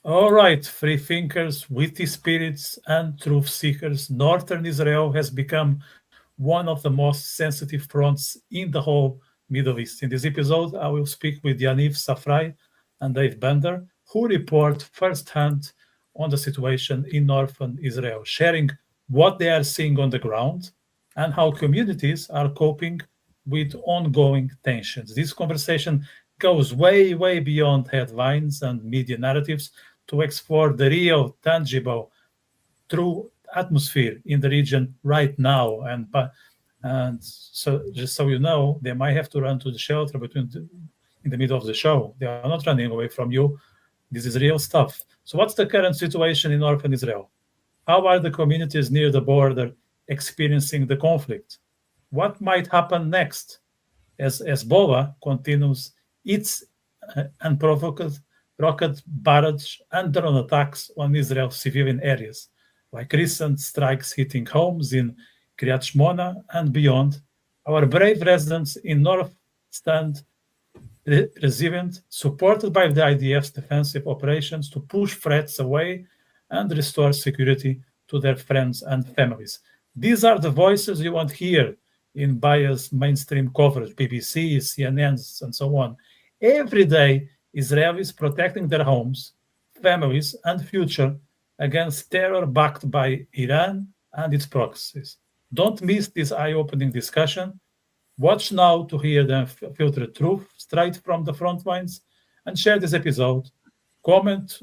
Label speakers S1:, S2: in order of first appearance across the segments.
S1: All right, free thinkers, witty spirits, and truth seekers, northern Israel has become one of the most sensitive fronts in the whole Middle East. In this episode, I will speak with Yaniv, Safrai, and Dave Bender, who report firsthand on the situation in northern Israel, sharing what they are seeing on the ground and how communities are coping with ongoing tensions. This conversation goes way, way beyond headlines and media narratives to explore the real, tangible, true atmosphere in the region right now. And so, just so you know, they might have to run to the shelter in the middle of the show. They are not running away from you. This is real stuff. So, what's the current situation in northern Israel? How are the communities near the border experiencing the conflict? What might happen next as Hezbollah continues its unprovoked rocket barrage and drone attacks on Israel's civilian areas, like recent strikes hitting homes in Kiryat Shmona and beyond? Our brave residents in North stand resilient, supported by the IDF's defensive operations to push threats away and restore security to their friends and families. These are the voices you won't hear in biased mainstream coverage, BBC, CNN, and so on. Every day, Israelis protecting their homes, families, and future against terror backed by Iran and its proxies. Don't miss this eye opening discussion. Watch now to hear the filtered truth straight from the front lines and share this episode. Comment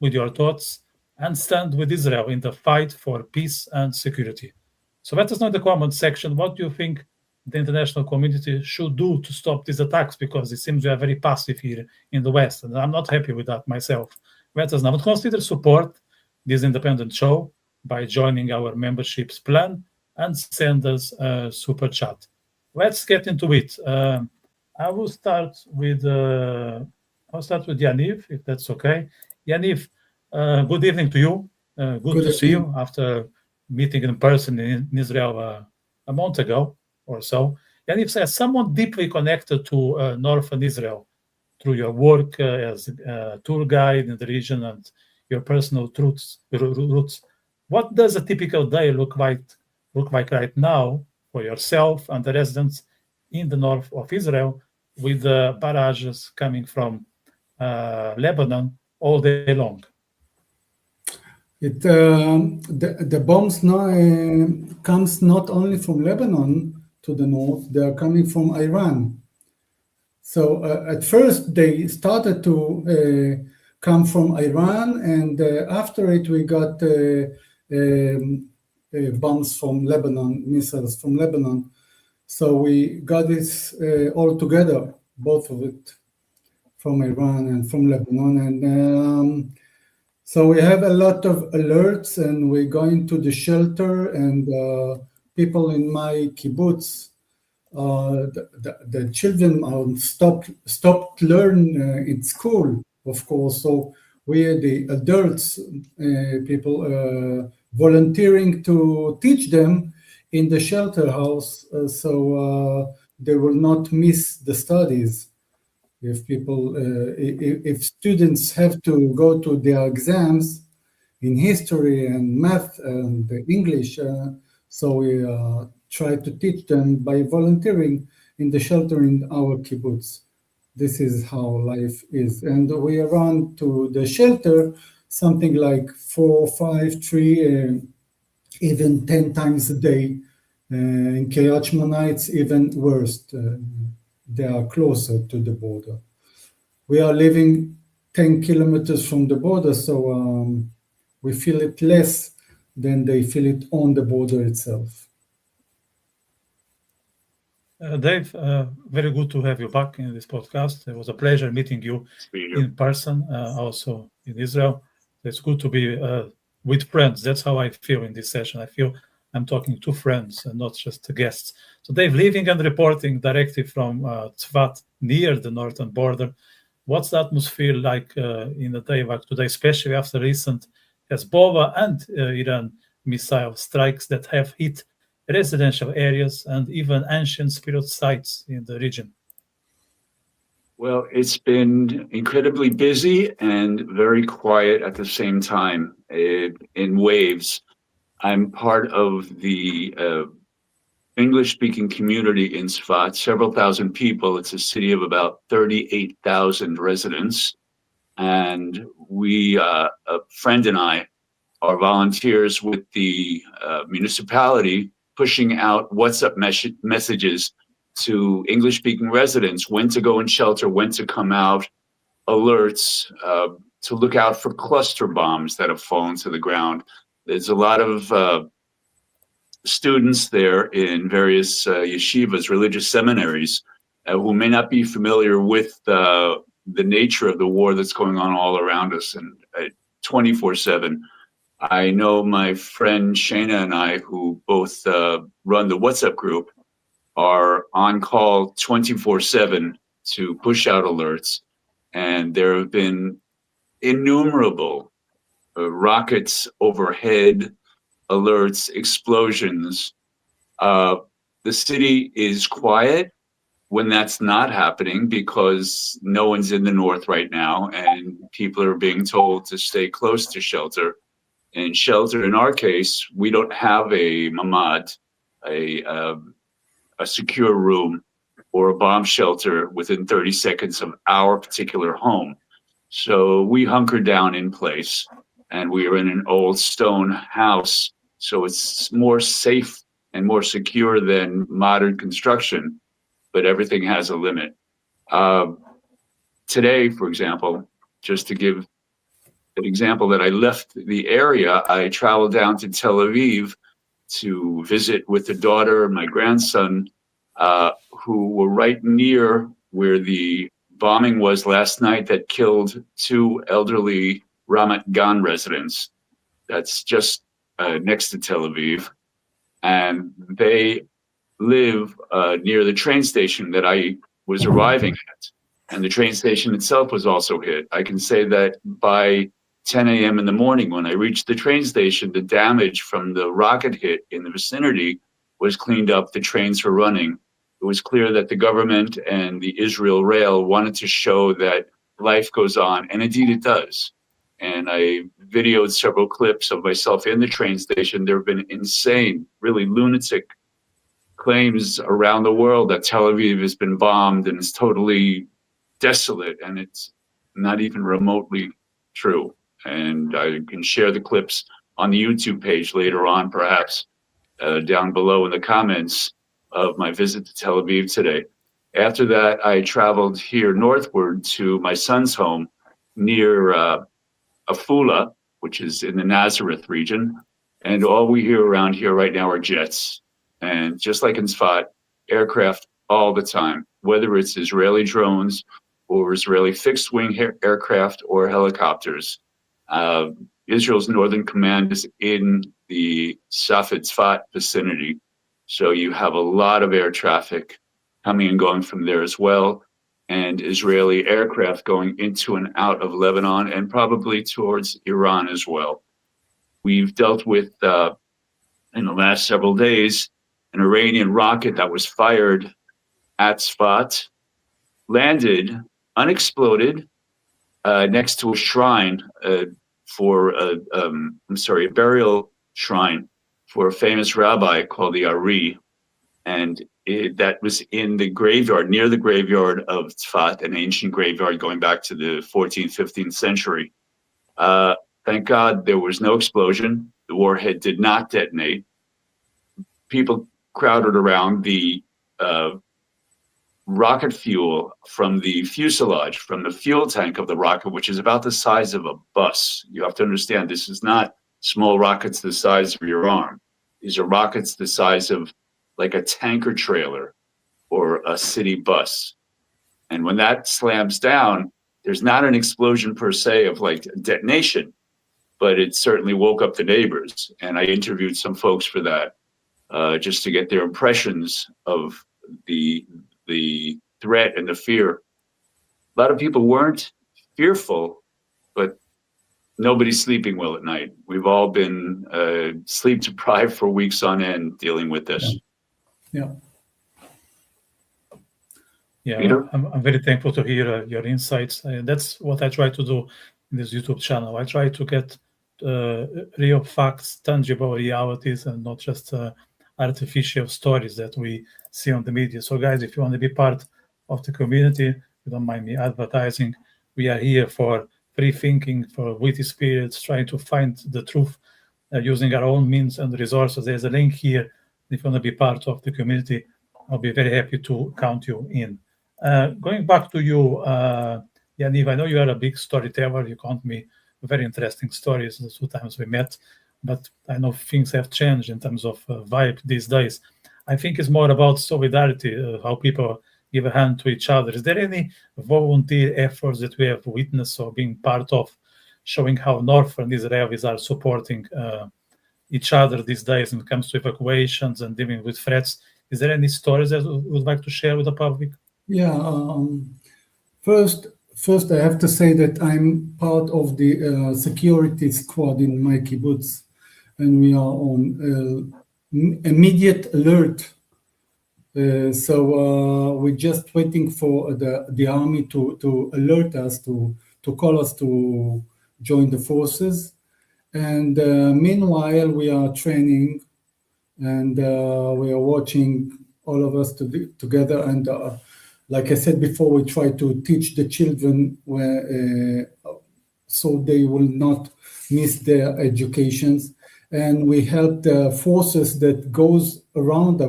S1: with your thoughts and stand with Israel in the fight for peace and security. So let us know in the comment section what do you think the international community should do to stop these attacks, because it seems we are very passive here in the West, and I'm not happy with that myself. Let us know. But consider support this independent show by joining our membership's plan and send us a super chat. Let's get into it. I will start with Yaniv, if that's okay. Yaniv, good evening to you. Good to see you after meeting in person in Israel a month ago or so. Yaniv says, someone deeply connected to northern Israel through your work as a tour guide in the region and your personal roots. What does a typical day look like right now for yourself and the residents in the north of Israel, with the barrages coming from Lebanon all day long?
S2: The bombs now comes not only from Lebanon to the north, they are coming from Iran. So at first they started to come from Iran, and after it we got bombs from Lebanon, missiles from Lebanon. So we got this all together, both of it, from Iran and from Lebanon. And so we have a lot of alerts, and we're going to the shelter, and people in my kibbutz, the children stopped learn in school, of course. So we are the adults, people volunteering to teach them in the shelter house, so they will not miss the studies. If students have to go to their exams in history and math and English, so we try to teach them by volunteering in the shelter in our kibbutz. This is how life is. And we run to the shelter something like 4, 5, 3, even 10 times a day. In Kiryat Shmona, it's even worse. They are closer to the border. We are living 10 kilometers from the border, so we feel it less than they feel it on the border itself.
S1: Dave, very good to have you back in this podcast. It was a pleasure meeting you in person, also in Israel. It's good to be with friends. That's how I feel in this session. I feel I'm talking to friends and not just to guests. So Dave, living and reporting directly from Tzfat, near the northern border, what's the atmosphere like in a day like today, especially after recent Hezbollah and Iran missile strikes that have hit residential areas and even ancient spirit sites in the region?
S3: Well, it's been incredibly busy and very quiet at the same time, in waves. I'm part of the English-speaking community in Sfat, several thousand people. It's a city of about 38,000 residents. And we, a friend and I, are volunteers with the municipality, pushing out WhatsApp messages to English-speaking residents, when to go in shelter, when to come out, alerts to look out for cluster bombs that have fallen to the ground. There's a lot of students there in various yeshivas, religious seminaries, who may not be familiar with the nature of the war that's going on all around us, and 24/7. I know my friend Shana and I, who both run the WhatsApp group, are on call 24/7 to push out alerts. And there have been innumerable rockets overhead, alerts, explosions. The city is quiet when that's not happening because no one's in the north right now and people are being told to stay close to shelter. And shelter, in our case, we don't have a mamad, a secure room or a bomb shelter within 30 seconds of our particular home. So we hunkered down in place, and we are in an old stone house. So it's more safe and more secure than modern construction, but everything has a limit. Today, for example, just to give an example that I left the area, I traveled down to Tel Aviv to visit with the daughter and my grandson, who were right near where the bombing was last night that killed two elderly Ramat Gan residents. That's just next to Tel Aviv. And they live near the train station that I was arriving at. And the train station itself was also hit. I can say that by 10 a.m. in the morning, when I reached the train station, the damage from the rocket hit in the vicinity was cleaned up. The trains were running. It was clear that the government and the Israel Rail wanted to show that life goes on, and indeed it does. And I videoed several clips of myself in the train station. There have been insane, really lunatic claims around the world that Tel Aviv has been bombed and is totally desolate, and it's not even remotely true. And I can share the clips on the YouTube page later on, perhaps down below in the comments of my visit to Tel Aviv today. After that, I traveled here northward to my son's home near Afula, which is in the Nazareth region. And all we hear around here right now are jets. And just like in Sfat, aircraft all the time, whether it's Israeli drones or Israeli fixed-wing aircraft or helicopters. Israel's Northern Command is in the Safed-Tzfat vicinity. So you have a lot of air traffic coming and going from there as well, and Israeli aircraft going into and out of Lebanon and probably towards Iran as well. We've dealt with, in the last several days, an Iranian rocket that was fired at Sfat, landed unexploded next to a shrine for a burial shrine for a famous rabbi called the Ari, and that was in the graveyard, near the graveyard of Tzfat, an ancient graveyard going back to the 14th, 15th century. Thank God there was no explosion. The warhead did not detonate. People crowded around. The rocket fuel from the fuselage, from the fuel tank of the rocket, which is about the size of a bus. You have to understand, this is not small rockets the size of your arm. These are rockets the size of like a tanker trailer or a city bus. And when that slams down, there's not an explosion per se of like detonation, but it certainly woke up the neighbors. And I interviewed some folks for that, just to get their impressions of the threat and the fear. A lot of people weren't fearful, but nobody's sleeping well at night. We've all been sleep deprived for weeks on end dealing with this.
S2: Yeah.
S1: Yeah,
S3: Peter?
S1: I'm very thankful to hear your insights. That's what I try to do in this YouTube channel. I try to get real facts, tangible realities, and not just artificial stories that we see on the media. So, guys, if you want to be part of the community, you don't mind me advertising, we are here for free thinking, for witty spirits, trying to find the truth using our own means and resources. There's a link here. If you want to be part of the community, I'll be very happy to count you in. Going back to you, Yaniv, I know you are a big storyteller. You count me very interesting stories the 2 times we met, but I know things have changed in terms of vibe these days. I think it's more about solidarity, how people give a hand to each other. Is there any volunteer efforts that we have witnessed or being part of, showing how northern Israelis are supporting each other these days when it comes to evacuations and dealing with threats? Is there any stories that you would like to share with the public?
S2: Yeah. First, I have to say that I'm part of the security squad in my kibbutz, and we are on immediate alert. So we're just waiting for the army to alert us, to call us to join the forces. And meanwhile, we are training, and we are watching all of us together. And like I said before, we try to teach the children so they will not miss their educations. And we help the forces that goes around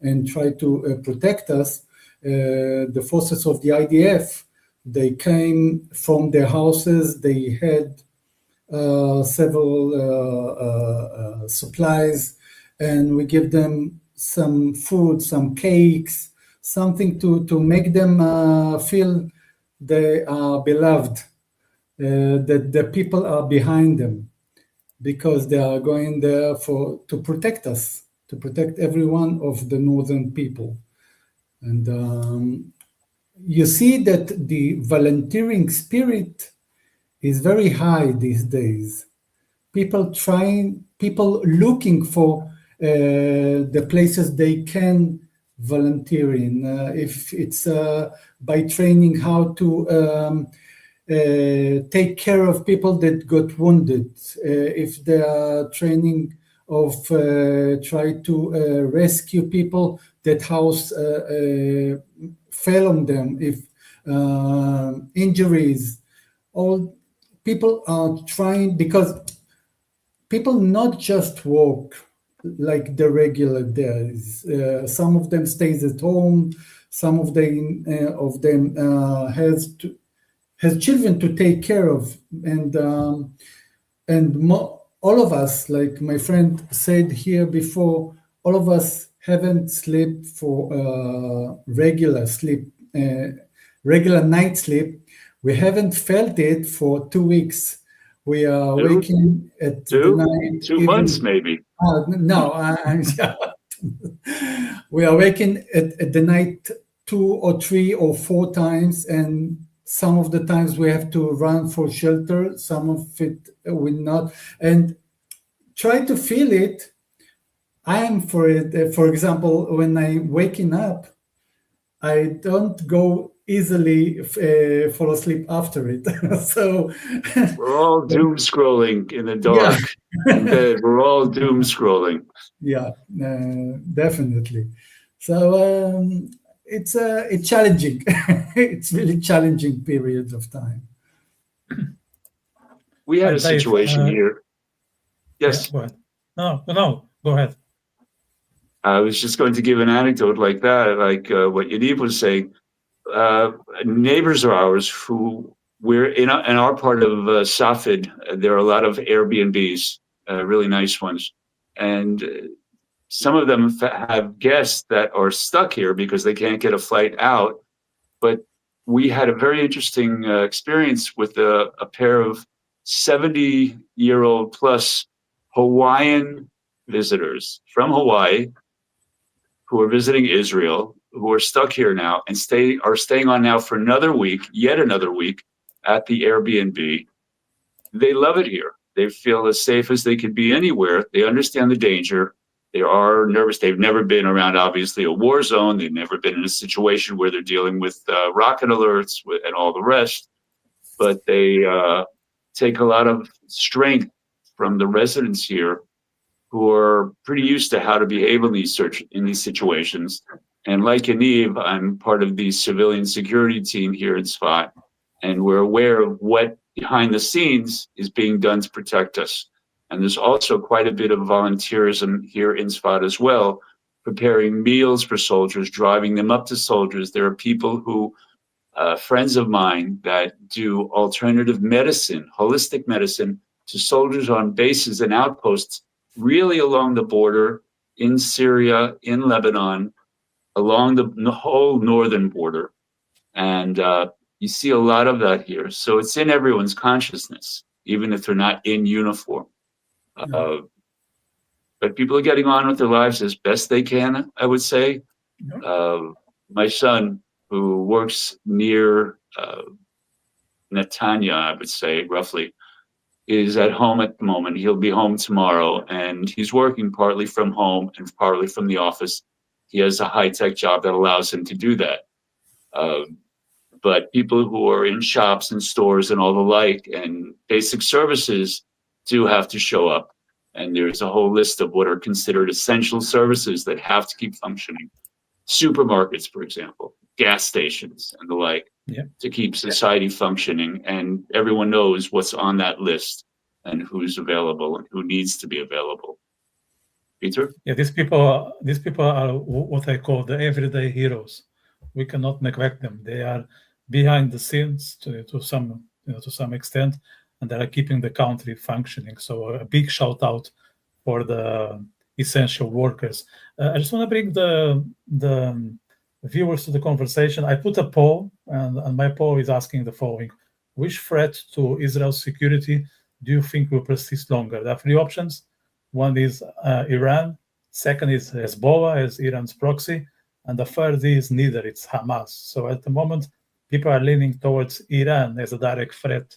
S2: and try to protect us. The forces of the IDF, they came from their houses. They had several supplies, and we give them some food, some cakes, something to make them feel they are beloved, that the people are behind them, because they are going there to protect us, to protect every one of the northern people. And you see that the volunteering spirit is very high these days. People looking for the places they can volunteer in. If it's by training how to take care of people that got wounded, if they are training of try to rescue people that house fell on them, if injuries, all people are trying, because people not just work like the regular days. Some of them stays at home. Some of them has children to take care of, and all of us, like my friend said here before, all of us haven't slept for regular night sleep. We haven't felt it for 2 weeks. We are waking at the night.
S3: 2 months, maybe.
S2: No, we are waking at the night 2 or 3 or 4 times, and some of the times we have to run for shelter. Some of it will not, and try to feel it. I am for it. For example, when I waking up, I don't go easily fall asleep after it. So
S3: we're all doom scrolling in the dark. Yeah. In bed. We're all doom scrolling.
S2: Yeah, definitely. So it's challenging. It's really challenging period of time.
S3: We had a situation here. Yes.
S1: Yeah, go ahead. No, go ahead.
S3: I was just going to give an anecdote like that, like what Yaniv was saying. Neighbors of ours who we're in our part of Safed, there are a lot of Airbnbs, really nice ones, and some of them have guests that are stuck here because they can't get a flight out. But we had a very interesting experience with a pair of 70-year-old plus Hawaiian visitors from Hawaii who are visiting Israel, who are stuck here now and are staying on now for another week, yet another week at the Airbnb. They love it here. They feel as safe as they could be anywhere. They understand the danger. They are nervous. They've never been around, obviously, a war zone. They've never been in a situation where they're dealing with rocket alerts and all the rest. But they take a lot of strength from the residents here, who are pretty used to how to behave in these situations. And like Yaniv, I'm part of the civilian security team here in Sfat, and we're aware of what behind the scenes is being done to protect us. And there's also quite a bit of volunteerism here in Sfat as well, preparing meals for soldiers, driving them up to soldiers. There are people who, friends of mine, that do alternative medicine, holistic medicine, to soldiers on bases and outposts, really along the border, in Syria, in Lebanon, along the whole northern border. And you see a lot of that here. So it's in everyone's consciousness, even if they're not in uniform. But people are getting on with their lives as best they can, I would say. My son, who works near Netanya, I would say, roughly, is at home at the moment. He'll be home tomorrow, and he's working partly from home and partly from the office. He has a high-tech job that allows him to do that. But people who are in shops and stores and all the like, and basic services, do have to show up. And there's a whole list of what are considered essential services that have to keep functioning. Supermarkets, for example, gas stations and the like, to keep society functioning. And everyone knows what's on that list and who's available and who needs to be available. Peter?
S1: Yeah, these people are what I call the everyday heroes. We cannot neglect them. They are behind the scenes to some extent, and they are keeping the country functioning. So a big shout out for the essential workers. I just want to bring the viewers to the conversation. I put a poll, and my poll is asking the following: which threat to Israel's security do you think will persist longer? There are three options. One is Iran, second is Hezbollah as Iran's proxy, and the third is neither, it's Hamas. So at the moment, people are leaning towards Iran as a direct threat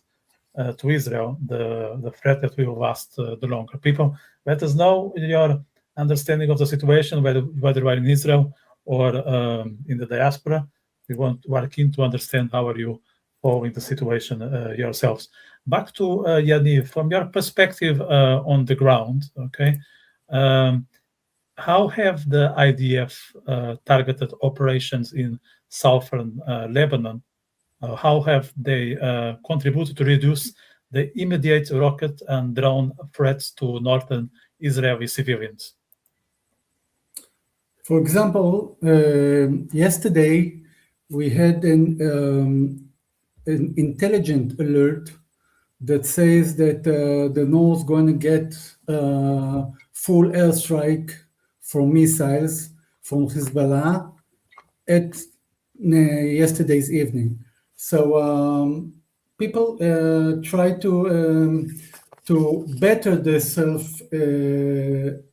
S1: to Israel, the threat that will last the longer. People, let us know your understanding of the situation, whether you are in Israel or in the diaspora. We are keen to understand how are you following the situation yourselves. Back to Yaniv, from your perspective on the ground, okay, how have the IDF targeted operations in southern Lebanon? How have they contributed to reduce the immediate rocket and drone threats to northern Israeli civilians?
S2: For example, yesterday we had an intelligent alert that says that the North going to get full airstrike from missiles from Hezbollah at yesterday's evening. So people try to better themselves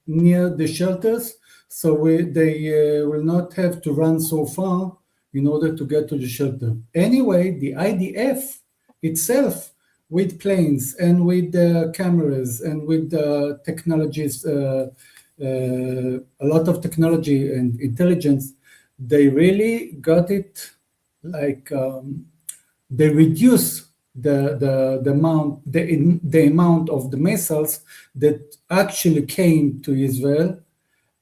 S2: near the shelters, so they will not have to run so far in order to get to the shelter. Anyway, the IDF itself, with planes and with cameras and with technologies, a lot of technology and intelligence, they really got it like they reduce the amount of the missiles that actually came to Israel,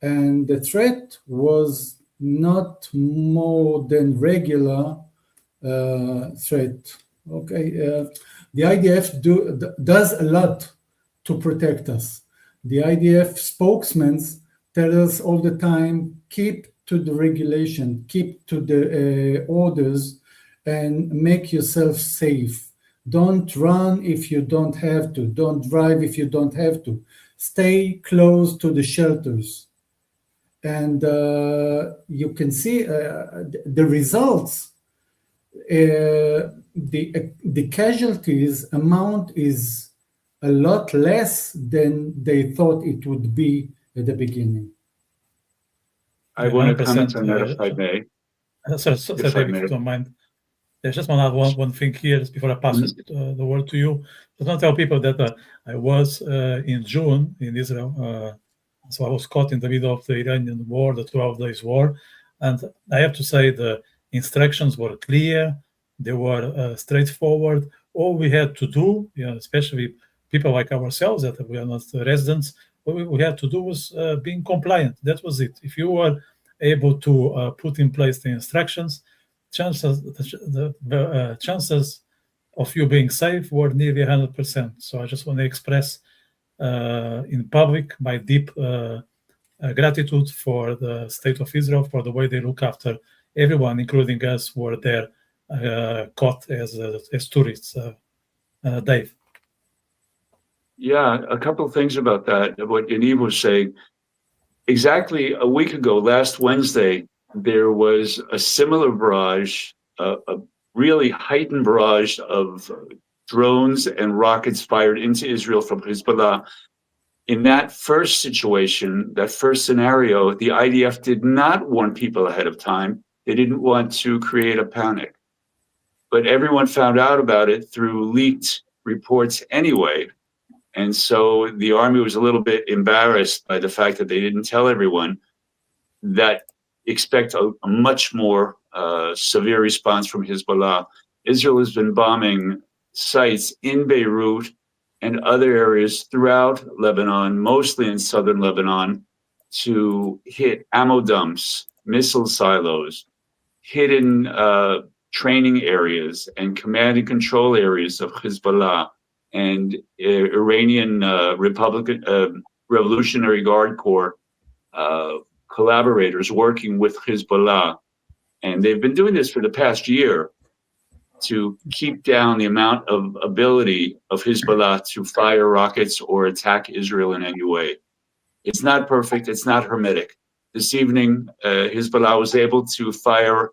S2: and the threat was not more than regular threat. Okay. The IDF does a lot to protect us. The IDF spokesmen tell us all the time, keep to the regulation, keep to the orders, and make yourself safe. Don't run if you don't have to. Don't drive if you don't have to. Stay close to the shelters. And you can see the results. The casualties amount is a lot less than they thought it would be at the beginning.
S3: I want to comment on that if I may.
S1: Sorry, if you don't mind. I just want to add one thing here just before I pass the word to you. I just want to tell people that I was in June in Israel So I was caught in the middle of the Iranian war, the 12 days war. And I have to say the instructions were clear. They were straightforward. All we had to do, especially people like ourselves that we are not residents, what we had to do was being compliant. That was it. If you were able to put in place the instructions, the chances of you being safe were nearly 100%. So I just want to express in public my deep gratitude for the State of Israel for the way they look after everyone, including us who were there caught as tourists. Dave.
S3: Yeah, a couple of things about that, what Yaniv was saying. Exactly a week ago, last Wednesday, there was a similar barrage, a really heightened barrage of drones and rockets fired into Israel from Hezbollah. In that first situation, that first scenario, the IDF did not warn people ahead of time. They didn't want to create a panic. But everyone found out about it through leaked reports anyway. And so the army was a little bit embarrassed by the fact that they didn't tell everyone that expect a much more severe response from Hezbollah. Israel has been bombing sites in Beirut and other areas throughout Lebanon, mostly in southern Lebanon, to hit ammo dumps, missile silos, hidden training areas and command and control areas of Hezbollah and Iranian Revolutionary Guard Corps collaborators working with Hezbollah. And they've been doing this for the past year to keep down the amount of ability of Hezbollah to fire rockets or attack Israel in any way. It's not perfect. It's not hermetic. This evening, Hezbollah was able to fire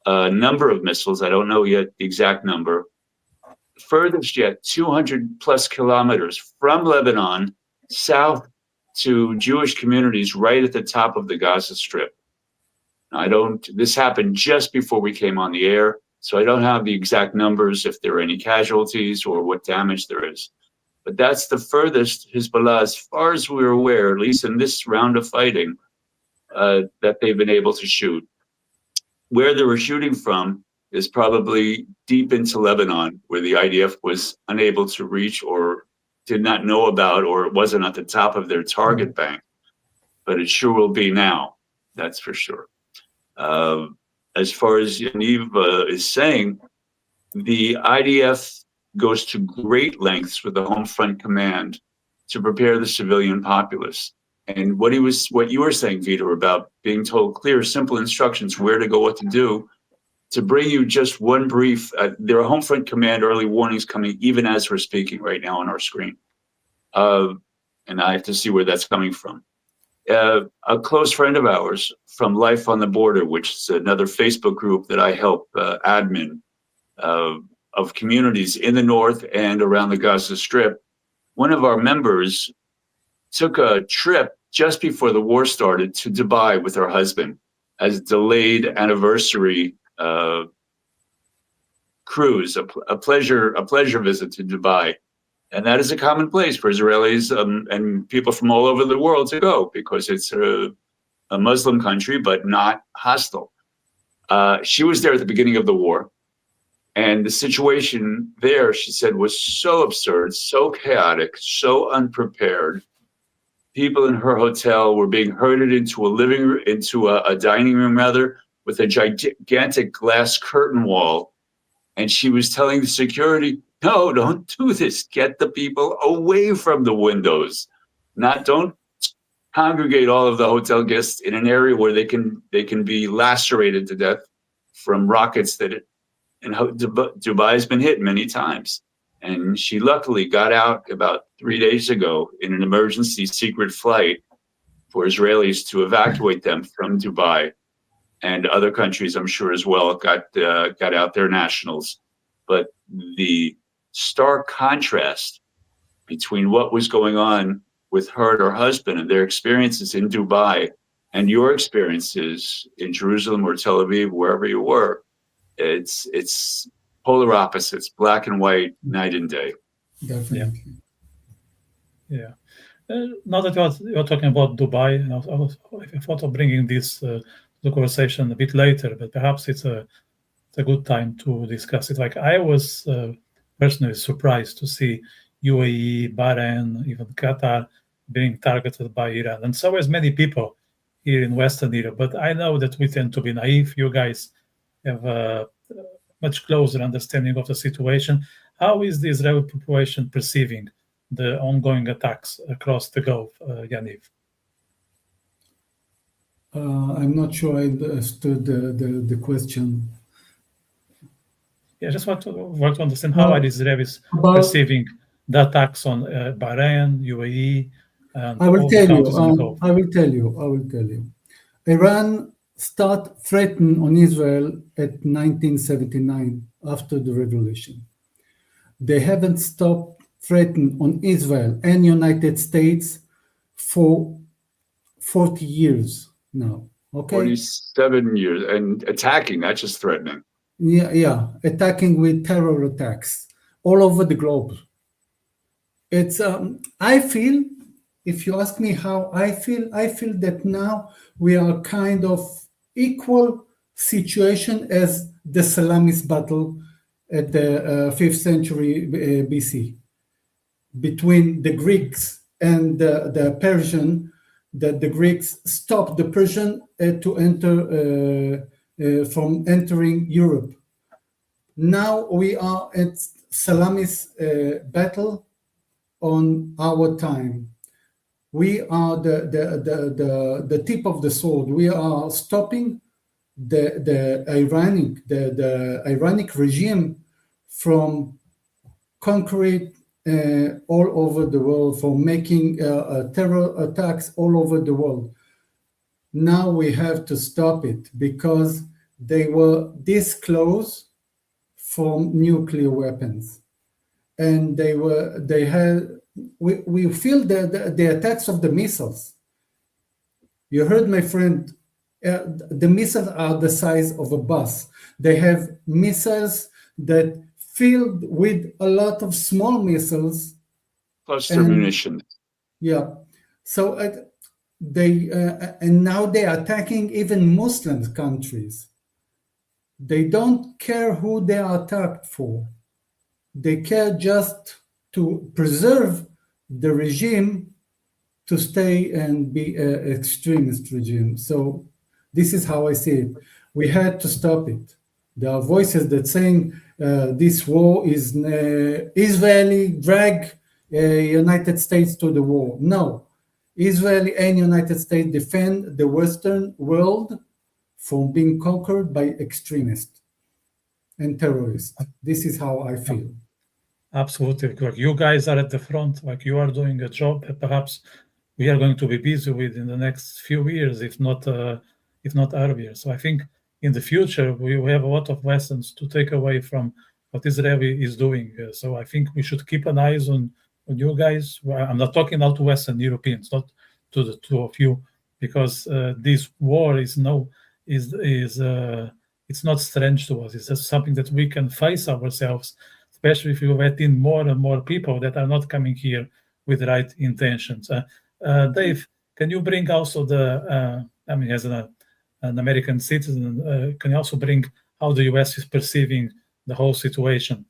S3: a number of missiles. I don't know yet the exact number. Furthest yet, 200 plus kilometers from Lebanon south to Jewish communities right at the top of the Gaza Strip. Now, this happened just before we came on the air, so I don't have the exact numbers, if there are any casualties or what damage there is. But that's the furthest Hezbollah, as far as we're aware, at least in this round of fighting, that they've been able to shoot. Where they were shooting from is probably deep into Lebanon, where the IDF was unable to reach or did not know about, or it wasn't at the top of their target bank. But it sure will be now, that's for sure. As far as Yaniv is saying, the IDF goes to great lengths with the Home Front Command to prepare the civilian populace. And what you were saying, Vítor, about being told clear, simple instructions, where to go, what to do, to bring you just one brief, there are Home Front Command early warnings coming even as we're speaking right now on our screen. And I have to see where that's coming from. A close friend of ours from Life on the Border, which is another Facebook group that I help admin of communities in the north and around the Gaza Strip, one of our members took a trip just before the war started to Dubai with her husband as a delayed anniversary cruise, a pleasure visit to Dubai. And that is a common place for Israelis and people from all over the world to go, because it's a Muslim country, but not hostile. She was there at the beginning of the war. And the situation there, she said, was so absurd, so chaotic, so unprepared. People in her hotel were being herded into a dining room rather, with a gigantic glass curtain wall. And she was telling the security, no, don't do this. Get the people away from the windows. Don't congregate all of the hotel guests in an area where they can be lacerated to death from rockets and Dubai has been hit many times. And she luckily got out about 3 days ago in an emergency secret flight for Israelis to evacuate them from Dubai, and other countries, I'm sure, as well, got out their nationals. But the stark contrast between what was going on with her and her husband and their experiences in Dubai and your experiences in Jerusalem or Tel Aviv, wherever you were, it's polar opposites, black and white, night and day.
S2: Definitely.
S1: Yeah. Now that you're talking about Dubai, I thought of bringing this the conversation a bit later, but perhaps it's a good time to discuss it. Like I was personally surprised to see UAE, Bahrain, even Qatar being targeted by Iran, and so as many people here in Western Europe. But I know that we tend to be naive. You guys have a much closer understanding of the situation. How is the Israeli population perceiving the ongoing attacks across the Gulf, Yaniv?
S2: I'm not sure I understood the question.
S1: Yeah, I just want to understand how are the Israelis perceiving the attacks on Bahrain, UAE, and all the countries in the Gulf.
S2: I will tell you. Iran start threaten on Israel at 1979 after the revolution. They haven't stopped threaten on Israel and United States for 40 years now. Okay,
S3: 47 years, and attacking, not just threatening.
S2: Yeah, attacking with terror attacks all over the globe. It's I feel, if you ask me how I feel that now we are kind of equal situation as the Salamis battle at the 5th century BC between the Greeks and the Persian, that the Greeks stopped the Persian to enter from entering Europe. Now we are at Salamis battle on our time. We are the tip of the sword. We are stopping the Iranic regime from conquering all over the world, from making terror attacks all over the world. Now we have to stop it because they were this close from nuclear weapons, and we feel the attacks of the missiles. You heard my friend, the missiles are the size of a bus. They have missiles that filled with a lot of small missiles,
S3: cluster munition.
S2: Yeah, so and now they are attacking even Muslim countries. They don't care who they are attacked for. They care just to preserve the regime to stay and be an extremist regime. So this is how I see it. We had to stop it. There are voices that saying this war is Israeli drag United States to the war. No, Israel and United States defend the Western world from being conquered by extremists and terrorists. This is how I feel.
S1: Absolutely. Like you guys are at the front, like you are doing a job that perhaps we are going to be busy with in the next few years, if not earlier. So I think in the future, we have a lot of lessons to take away from what Israel is doing. So I think we should keep an eye on you guys. I'm not talking now to Western Europeans, not to the two of you, because this war is it's not strange to us. It's just something that we can face ourselves, especially if you let in more and more people that are not coming here with the right intentions. Dave, can you bring also as an American citizen, can you also bring how the US is perceiving the whole situation?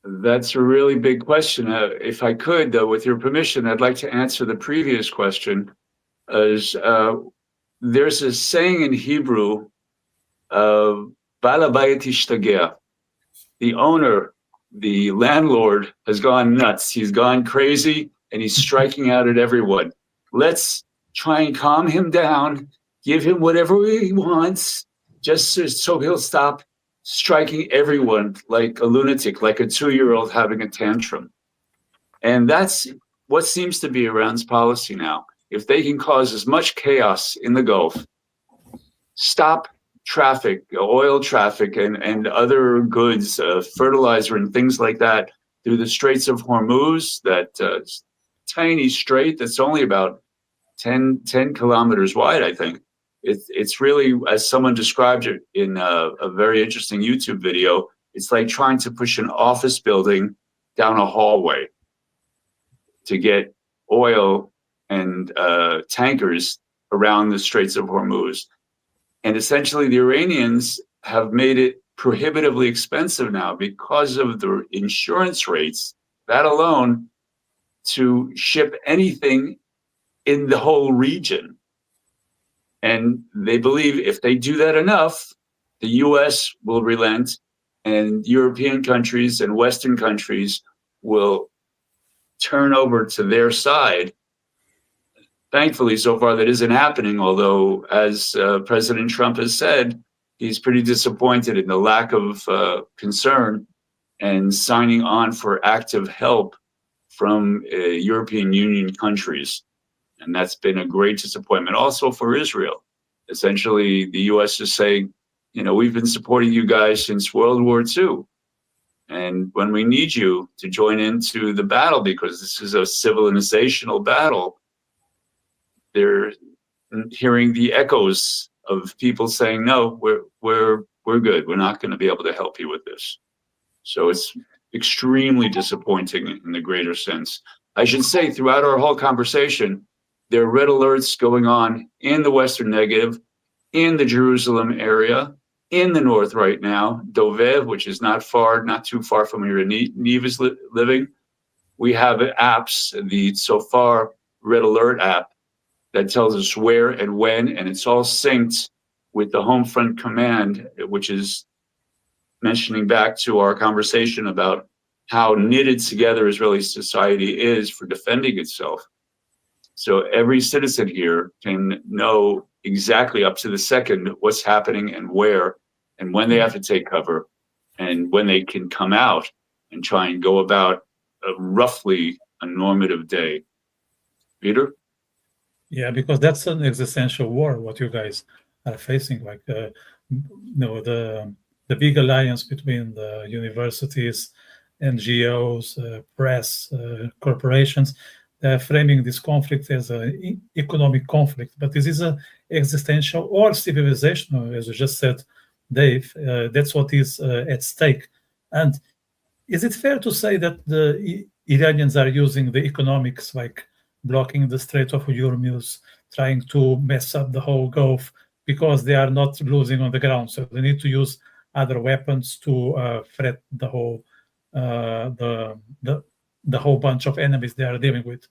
S3: That's a really big question. If I could, with your permission, I'd like to answer the previous question. There's a saying in Hebrew, Bal habayit ishtagea. The owner, the landlord, has gone nuts. He's gone crazy, and he's striking out at everyone. Let's try and calm him down, give him whatever he wants, just so he'll stop striking everyone like a lunatic, like a 2-year-old having a tantrum. And that's what seems to be Iran's policy now. If they can cause as much chaos in the Gulf, stop traffic, oil traffic, and other goods, fertilizer and things like that through the Straits of Hormuz, that tiny strait that's only about 10 kilometers wide, I think. It's really, as someone described it in a very interesting YouTube video, it's like trying to push an office building down a hallway to get oil and tankers around the Straits of Hormuz. And essentially, the Iranians have made it prohibitively expensive now because of the insurance rates, that alone, to ship anything in the whole region. And they believe if they do that enough, the US will relent, and European countries and Western countries will turn over to their side. Thankfully, so far that isn't happening, although, as President Trump has said, he's pretty disappointed in the lack of concern and signing on for active help from European Union countries. And that's been a great disappointment also for Israel. Essentially, the US is saying, you know, we've been supporting you guys since World War II. And when we need you to join into the battle, because this is a civilizational battle, they're hearing the echoes of people saying, no, we're good. We're not going to be able to help you with this. So it's extremely disappointing in the greater sense. I should say, throughout our whole conversation, there are red alerts going on in the Western Negev, in the Jerusalem area, in the north right now, Dovev, which is not too far from where Yaniv is living. We have apps, the Safrai Red Alert app, that tells us where and when, and it's all synced with the Home Front Command, which is mentioning back to our conversation about how knitted together Israeli society is for defending itself. So every citizen here can know exactly up to the second what's happening and where, and when they have to take cover, and when they can come out and try and go about roughly a normative day. Peter?
S1: Yeah, because that's an existential war, what you guys are facing. Like, the big alliance between the universities, NGOs, press, corporations, framing this conflict as an economic conflict. But this is an existential or civilizational, as you just said, Dave. That's what is at stake. And is it fair to say that the Iranians are using the economics, like blocking the Strait of Hormuz, trying to mess up the whole Gulf, because they are not losing on the ground? So they need to use other weapons to threat the whole the whole bunch of enemies they are dealing with.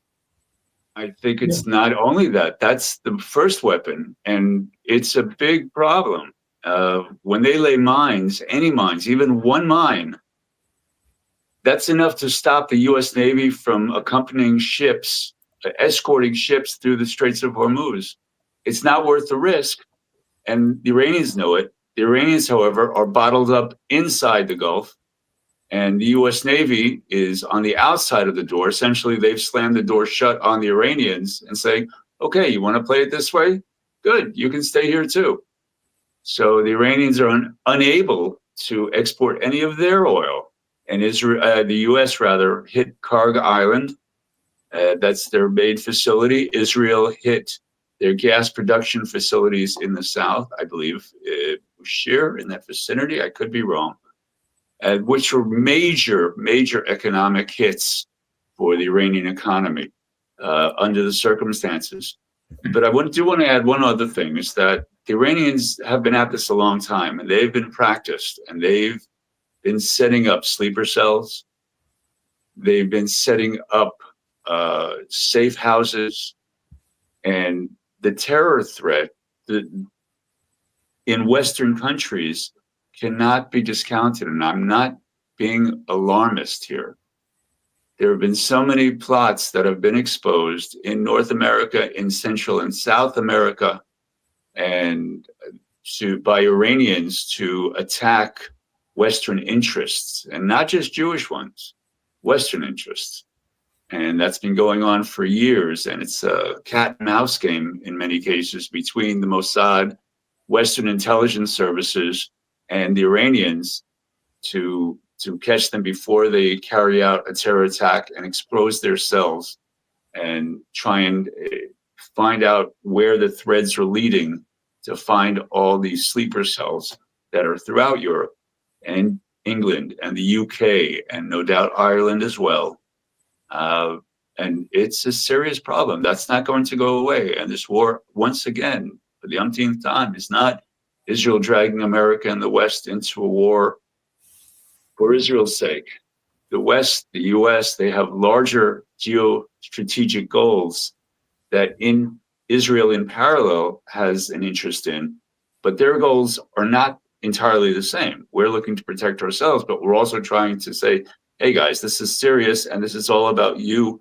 S3: I think it's not only that. That's the first weapon, and it's a big problem. When they lay mines, any mines, even one mine, that's enough to stop the U.S. Navy from accompanying ships, escorting ships through the Straits of Hormuz. It's not worth the risk, and the Iranians know it. The Iranians, however, are bottled up inside the Gulf, and the U.S. Navy is on the outside of the door. Essentially, they've slammed the door shut on the Iranians and saying, okay, you want to play it this way? Good, you can stay here too. So the Iranians are unable to export any of their oil. And Israel, the U.S. rather, hit Karg Island. That's their main facility. Israel hit their gas production facilities in the south, I believe, Bushehr, in that vicinity. I could be wrong. Which were major economic hits for the Iranian economy under the circumstances. But I do want to add one other thing, is that the Iranians have been at this a long time, and they've been practiced, and they've been setting up sleeper cells. They've been setting up safe houses, and the terror threat in Western countries cannot be discounted, and I'm not being alarmist here. There have been so many plots that have been exposed in North America, in Central and South America, and by Iranians to attack Western interests, and not just Jewish ones, Western interests. And that's been going on for years, and it's a cat and mouse game in many cases between the Mossad, Western intelligence services, and the Iranians to catch them before they carry out a terror attack and expose their cells, and try and find out where the threads are leading to find all these sleeper cells that are throughout Europe and England and the UK and no doubt Ireland as well. And it's a serious problem. That's not going to go away. And this war, once again, for the umpteenth time, is not Israel dragging America and the West into a war for Israel's sake. The West, the US, they have larger geostrategic goals that Israel in parallel has an interest in, but their goals are not entirely the same. We're looking to protect ourselves, but we're also trying to say, hey guys, this is serious and this is all about you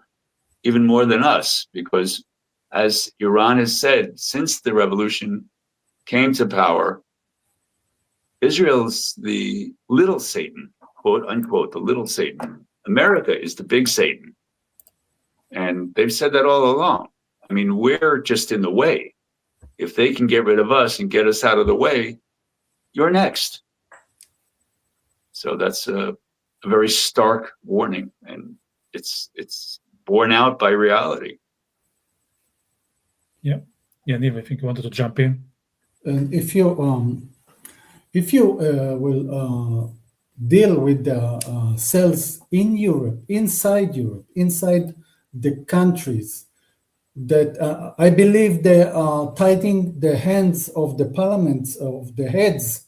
S3: even more than us, because as Iran has said, since the revolution came to power, Israel's the little Satan, quote unquote, the little Satan. America is the big Satan. And they've said that all along. I mean, we're just in the way. If they can get rid of us and get us out of the way, you're next. So that's a very stark warning, and it's borne out by reality.
S1: Yeah, Yaniv, I think you wanted to jump in.
S2: And if you will deal with the cells in Europe, inside the countries, that I believe they are tightening the hands of the parliaments, of the heads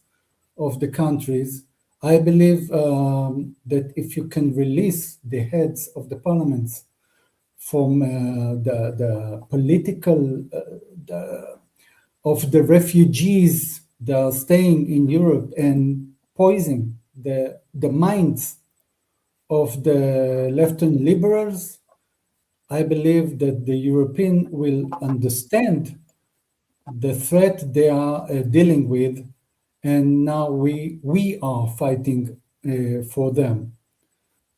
S2: of the countries. I believe that if you can release the heads of the parliaments from the political of the refugees that are staying in Europe and poison the minds of the left-wing liberals, I believe that the European will understand the threat they are dealing with, and now we are fighting for them.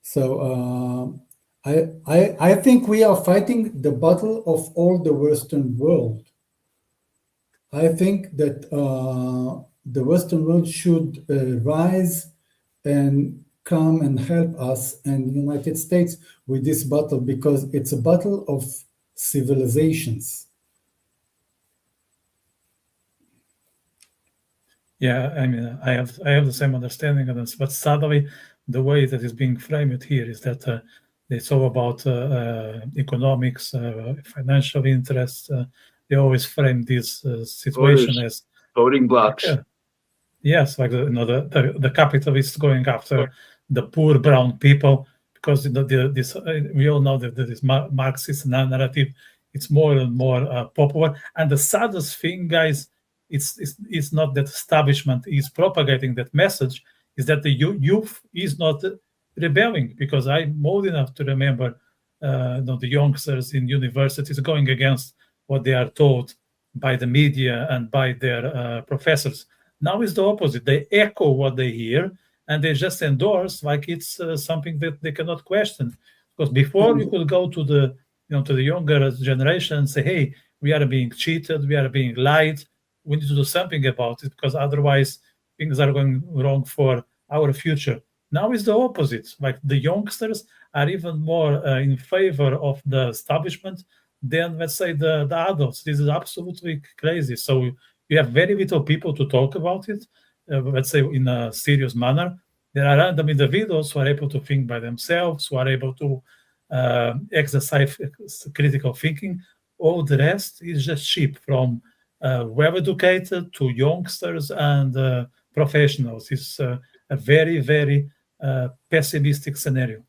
S2: So I think we are fighting the battle of all the Western world. I think that the Western world should rise and come and help us and United States with this battle, because it's a battle of civilizations.
S1: Yeah, I mean, I have the same understanding of this, but sadly, the way that is being framed here is that it's all about economics, financial interests. They always frame this situation as
S3: voting blocks.
S1: Yes, like the capitalists going after the poor brown people, because this we all know that this Marxist narrative, it's more and more popular. And the saddest thing, guys, it's not that establishment is propagating that message, is that the youth is not rebelling, because I'm old enough to remember the youngsters in universities going against what they are told by the media and by their professors. Now it's the opposite. They echo what they hear, and they just endorse like it's something that they cannot question. Because before you could go to the younger generation and say, "Hey, we are being cheated, we are being lied. We need to do something about it, because otherwise things are going wrong for our future." Now it's the opposite. Like the youngsters are even more in favor of the establishment than, let's say, the adults. This is absolutely crazy. So you have very little people to talk about it, let's say, in a serious manner. There are random individuals who are able to think by themselves, who are able to exercise critical thinking. All the rest is just cheap, from well-educated to youngsters and professionals. It's a very, very pessimistic scenario.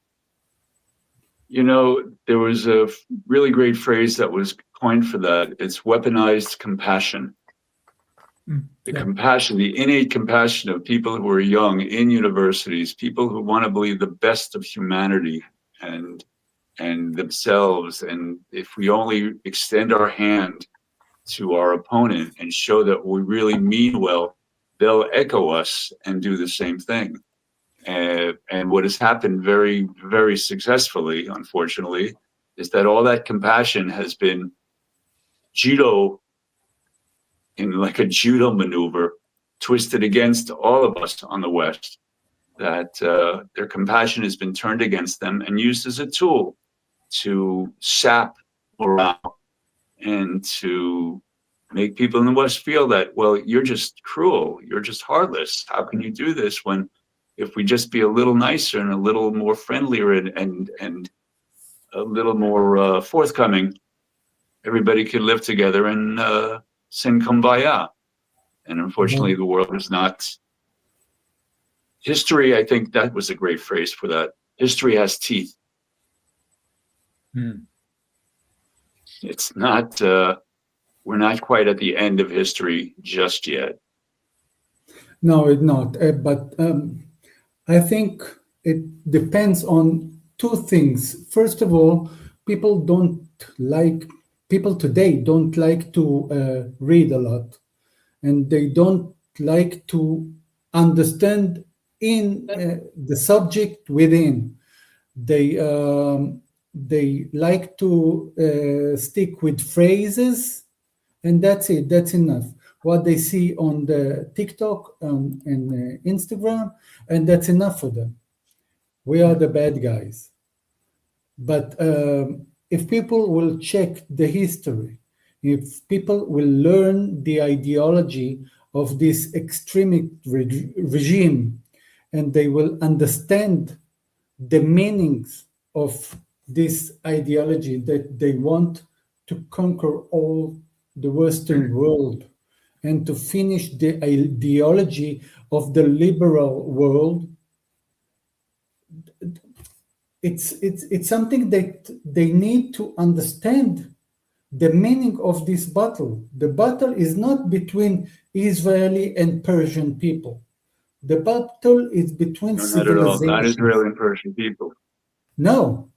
S3: You know, there was a really great phrase that was coined for that. It's weaponized compassion. The compassion, the innate compassion of people who are young in universities, people who want to believe the best of humanity and themselves. And if we only extend our hand to our opponent and show that we really mean well, they'll echo us and do the same thing. And what has happened very, very successfully, unfortunately, is that all that compassion has been in like a judo maneuver, twisted against all of us on the West, that their compassion has been turned against them and used as a tool to sap morale and to make people in the West feel that, well, you're just cruel, you're just heartless. How can you do this when, if we just be a little nicer and a little more friendlier and a little more forthcoming, everybody could live together and sing Kumbaya. And unfortunately, the world is not. History, I think that was a great phrase for that. History has teeth. It's not, we're not quite at the end of history just yet.
S2: No, it's not. But I think it depends on two things. First of all, people today don't like to read a lot, and they don't like to understand in the subject within. They like to stick with phrases, and that's it. That's enough. What they see on the TikTok and Instagram, and that's enough for them. We are the bad guys. But if people will check the history, if people will learn the ideology of this extremist regime, and they will understand the meanings of this ideology, that they want to conquer all the Western world and to finish the ideology of the liberal world, it's something that they need to understand the meaning of this battle. The battle is not between Israeli and Persian people. The battle is between civilizations.
S3: Not Israeli and Persian people.
S2: No.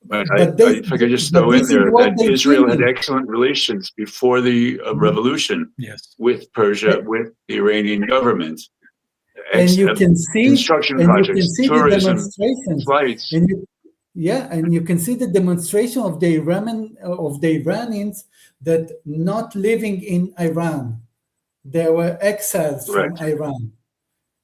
S3: But if I could just throw in there that Israel had excellent relations before the revolution with Persia, with the Iranian government.
S2: And you can see
S3: construction projects, tourism, flights.
S2: And you can see the demonstration of the Iranians that not living in Iran. They were exiles from Iran.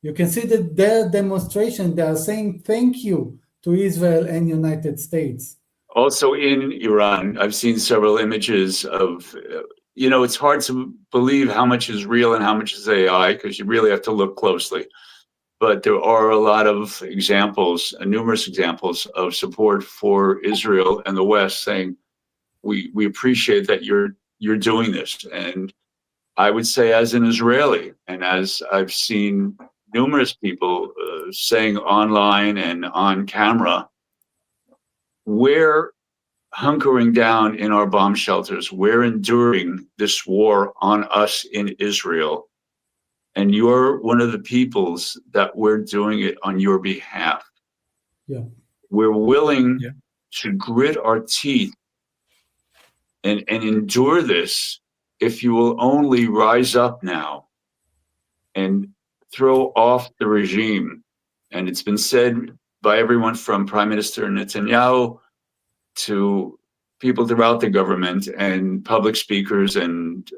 S2: You can see that their demonstration, they are saying thank you to Israel and United States.
S3: Also in Iran, I've seen several images of, it's hard to believe how much is real and how much is AI, because you really have to look closely. But there are a lot of examples, numerous examples of support for Israel and the West saying, we appreciate that you're doing this. And I would say, as an Israeli, and as I've seen numerous people saying online and on camera, we're hunkering down in our bomb shelters. We're enduring this war on us in Israel. And you're one of the peoples that we're doing it on your behalf.
S2: Yeah.
S3: We're willing to grit our teeth and endure this if you will only rise up now and throw off the regime. And it's been said by everyone from Prime Minister Netanyahu to people throughout the government and public speakers and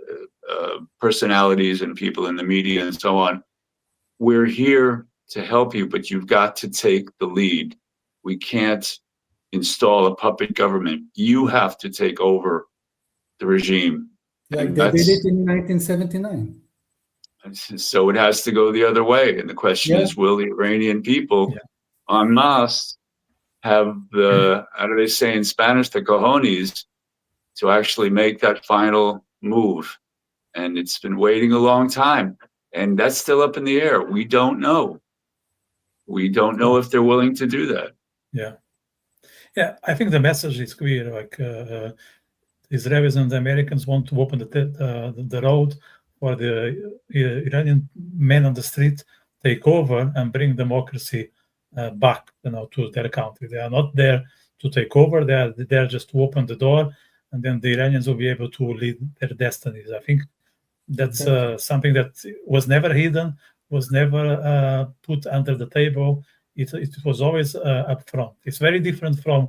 S3: personalities and people in the media and so on. We're here to help you, but you've got to take the lead. We can't install a puppet government. You have to take over the regime.
S2: Like they did it in 1979.
S3: So it has to go the other way. And the question is, will the Iranian people en masse have the, how do they say in Spanish, the cojones to actually make that final move? And it's been waiting a long time. And that's still up in the air. We don't know. We don't know if they're willing to do that.
S1: Yeah, I think the message is clear. Like Israelis and the Americans want to open the road for the Iranian men on the street take over and bring democracy back, to their country. They are not there to take over. They are there just to open the door, and then the Iranians will be able to lead their destinies. I think that's something that was never hidden, was never put under the table. It was always up front. It's very different from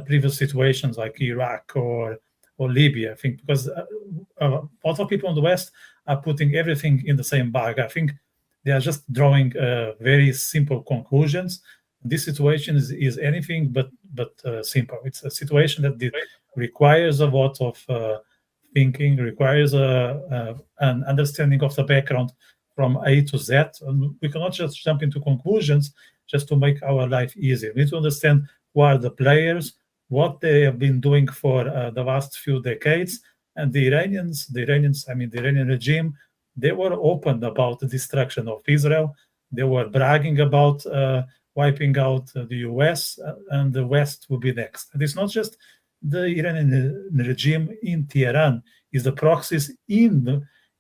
S1: previous situations like Iraq or Libya, I think, because a lot of people in the West are putting everything in the same bag. I think they are just drawing very simple conclusions. This situation is anything but simple. It's a situation that requires a lot of thinking, requires an understanding of the background from A to Z. And we cannot just jump into conclusions just to make our life easier. We need to understand who are the players, what they have been doing for the last few decades. And the Iranians, the Iranian regime, they were open about the destruction of Israel. They were bragging about wiping out the US, and the West will be next. And it's not just the Iranian regime in Tehran, it's the proxies in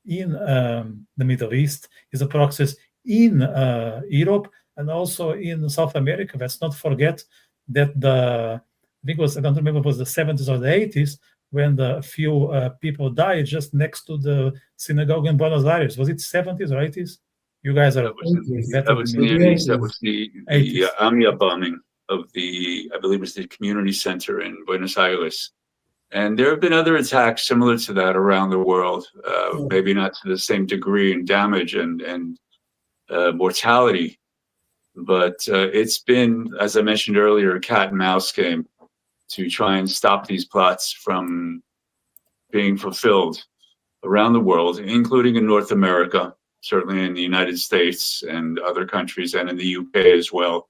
S1: the Middle East, it's the proxies in Europe, and also in South America. Let's not forget that I think it was, I don't remember, it was the 70s or the 80s, when the few people died just next to the synagogue in Buenos Aires. Was it 70s or 80s? You guys are
S3: That was in
S1: better
S3: the
S1: than me.
S3: 80s. That was the
S1: 80s.
S3: Amia bombing of the, I believe it was the community center in Buenos Aires. And there have been other attacks similar to that around the world, maybe not to the same degree in damage and mortality. But it's been, as I mentioned earlier, a cat and mouse game to try and stop these plots from being fulfilled around the world, including in North America, certainly in the United States and other countries, and in the UK as well.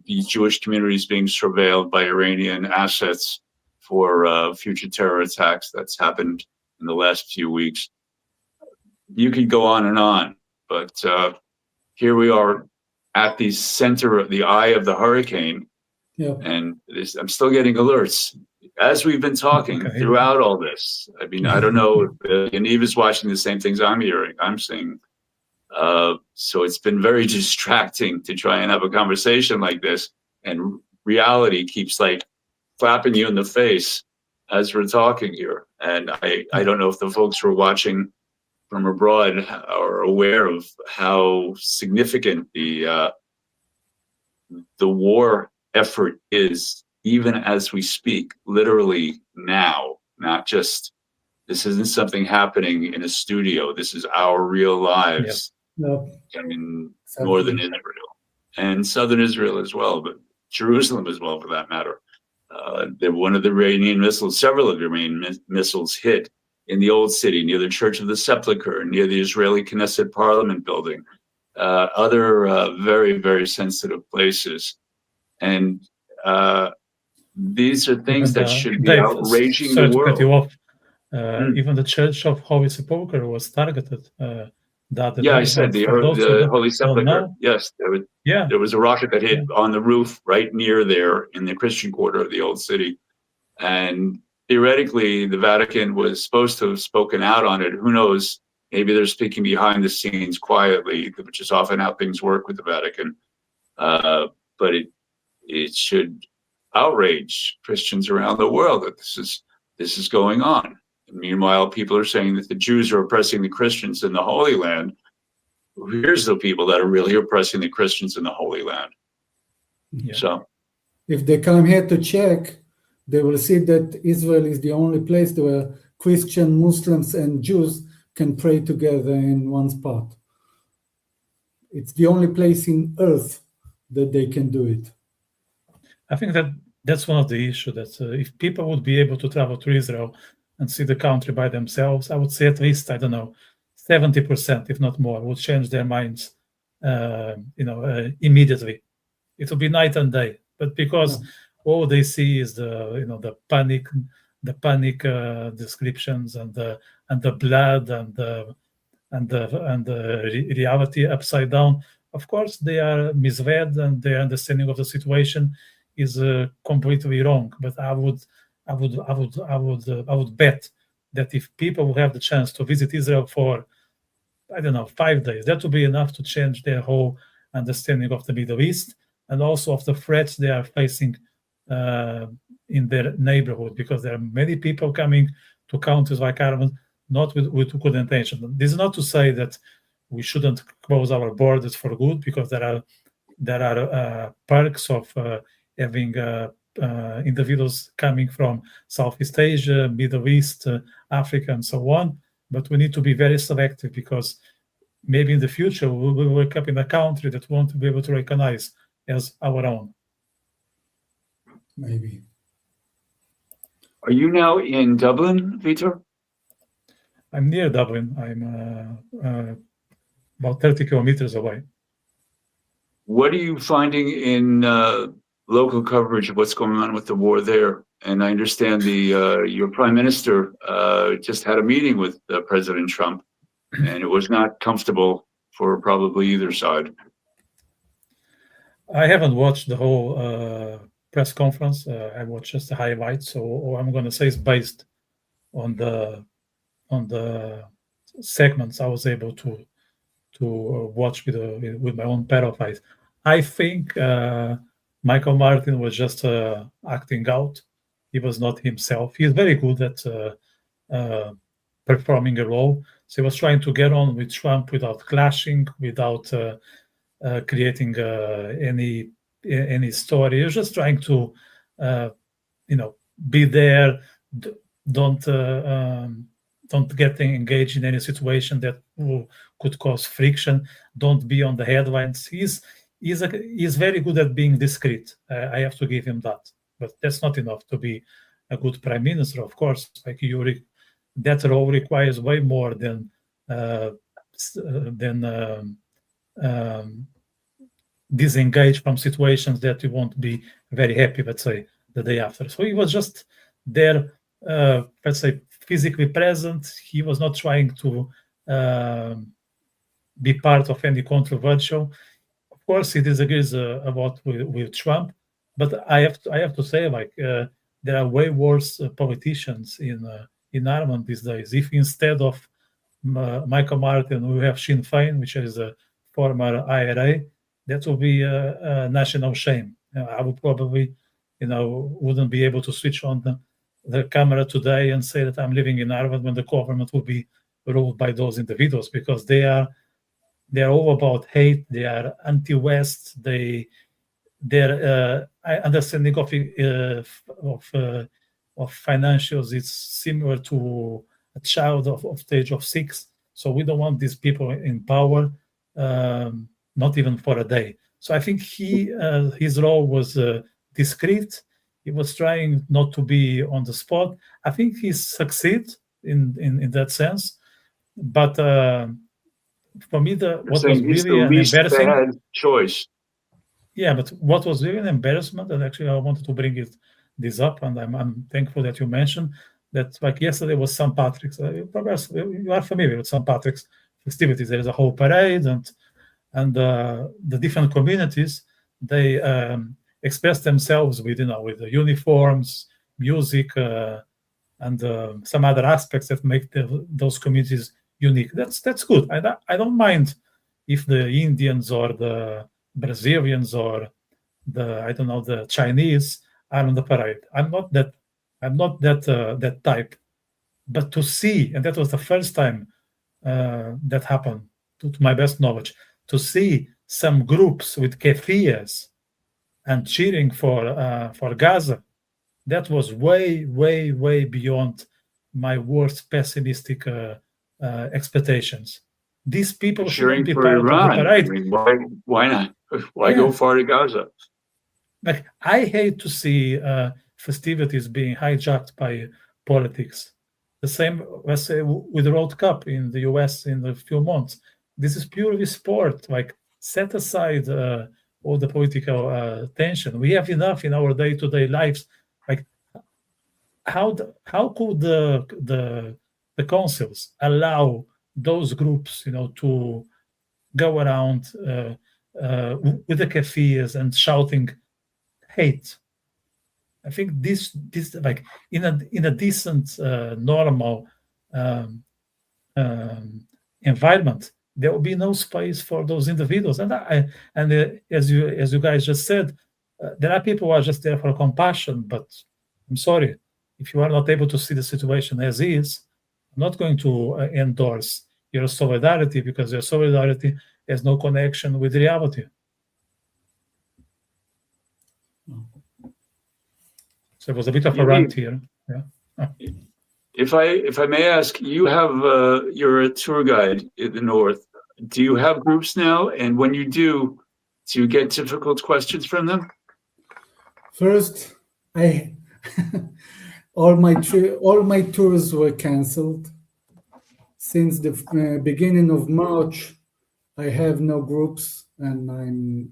S3: These Jewish communities being surveilled by Iranian assets for future terror attacks. That's happened in the last few weeks. You could go on, but here we are at the center of the eye of the hurricane.
S2: Yeah.
S3: And I'm still getting alerts as we've been talking throughout all this. I mean, I don't know if Yaniv is watching the same things I'm seeing. So it's been very distracting to try and have a conversation like this, and reality keeps like slapping you in the face as we're talking here. And I don't know if the folks who are watching from abroad are aware of how significant the war effort is, even as we speak, literally now. Not just, this isn't something happening in a studio. This is our real lives in northern Israel and southern Israel as well, but Jerusalem as well, for that matter. One of the Iranian missiles, several of the Iranian missiles hit in the old city near the Church of the Sepulchre, near the Israeli Knesset Parliament building, other very, very sensitive places. And these are things that should be outraging the world.
S1: Even the Church of Holy Sepulchre was targeted.
S3: I said the Holy Sepulchre. Yes, there was a rocket that hit on the roof right near there in the Christian quarter of the old city. And theoretically, the Vatican was supposed to have spoken out on it. Who knows? Maybe they're speaking behind the scenes quietly, which is often how things work with the Vatican. But it should outrage Christians around the world that this is going on. And meanwhile, people are saying that the Jews are oppressing the Christians in the Holy Land. Here's the people that are really oppressing the Christians in the Holy Land. Yeah. So,
S2: if they come here to check, they will see that Israel is the only place where Christian, Muslims, and Jews can pray together in one spot. It's the only place in earth that they can do it.
S1: I think that's one of the issues, that if people would be able to travel to Israel and see the country by themselves, I would say at least, 70%, if not more, would change their minds, immediately. It will be night and day, but because all they see is the panic descriptions and the blood and the reality upside down. Of course, they are misled, and their understanding of the situation is completely wrong. But I would bet that if people will have the chance to visit Israel for 5 days, that will be enough to change their whole understanding of the Middle East and also of the threats they are facing in their neighborhood, because there are many people coming to countries like Ireland not with good intention. This is not to say that we shouldn't close our borders for good, because there are perks of having individuals coming from Southeast Asia, Middle East, Africa, and so on. But we need to be very selective, because maybe in the future we will wake up in a country that we won't be able to recognize as our own.
S2: Maybe.
S3: Are you now in Dublin, Vítor?
S1: I'm near Dublin. I'm about 30 kilometers away.
S3: What are you finding in local coverage of what's going on with the war there. And I understand your prime minister just had a meeting with President Trump, and it was not comfortable for probably either side.
S1: I haven't watched the whole press conference. I watched just the highlights. So all I'm going to say is based on the segments I was able to watch with my own pair of eyes. I think Michael Martin was just acting out. He was not himself. He's very good at performing a role. So he was trying to get on with Trump without clashing, without creating any story. He was just trying to, be there. Don't get engaged in any situation that could cause friction. Don't be on the headlines. He's very good at being discreet. I have to give him that. But that's not enough to be a good prime minister, of course. Like that role requires way more than disengage from situations that you won't be very happy, let's say, the day after. So he was just there, let's say, physically present. He was not trying to be part of any controversial. Of course, he disagrees a lot with Trump, but I have to say, like, there are way worse politicians in Ireland these days. If instead of Michael Martin, we have Sinn Féin, which is a former IRA, that would be a national shame. I would probably, wouldn't be able to switch on the camera today and say that I'm living in Ireland when the government will be ruled by those individuals, because they are all about hate. They are anti-West. Their understanding of financials is similar to a child of the age of 6. So we don't want these people in power, not even for a day. So I think his role was discreet. He was trying not to be on the spot. I think he succeeded in that sense. But for me, what was really an embarrassing
S3: bad choice.
S1: Yeah, but what was really an embarrassment, and actually I wanted to bring this up, and I'm thankful that you mentioned that, like, yesterday was St. Patrick's. You are familiar with St. Patrick's festivities. There is a whole parade, and the different communities, they express themselves with the uniforms, music, and some other aspects that make those communities unique. That's good. I don't mind if the Indians or the Brazilians or the Chinese are on the parade. I'm not that type. But to see, and that was the first time that happened, to my best knowledge, to see some groups with keffiyehs and cheering for Gaza, that was way, way, way beyond my worst pessimistic expectations. These people shouldn't be part
S3: Iran.
S1: of the parade.
S3: I mean, why not? Why go far to Gaza?
S1: Like, I hate to see festivities being hijacked by politics. The same, let's say, with the World Cup in the US in a few months. This is purely sport. Like, set aside all the political tension. We have enough in our day-to-day lives. Like, how could the councils allow those groups, to go around with the keffiyehs and shouting hate? I think this like in a decent, normal environment, there will be no space for those individuals. And as you guys just said, there are people who are just there for compassion. But I'm sorry, if you are not able to see the situation as is, I'm not going to endorse your solidarity, because your solidarity has no connection with reality. So it was a bit of a rant here. Yeah.
S3: If I may ask, you're a tour guide in the North. Do you have groups now? And when you do you get difficult questions from them?
S2: First, all my tours were canceled. Since the beginning of March, I have no groups, and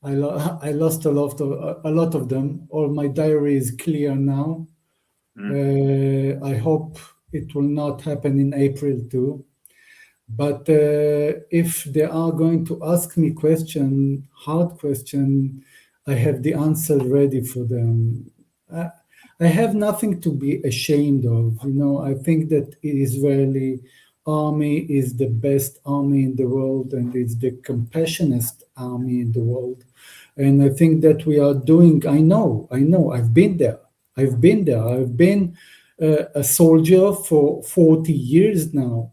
S2: I lost a lot of them. All my diary is clear now. I hope it will not happen in April too. But if they are going to ask me hard question, I have the answer ready for them. I have nothing to be ashamed of. I think that Israeli army is the best army in the world, and it's the compassionate army in the world. And I think that we are doing. I know. I've been there. I've been a soldier for 40 years now.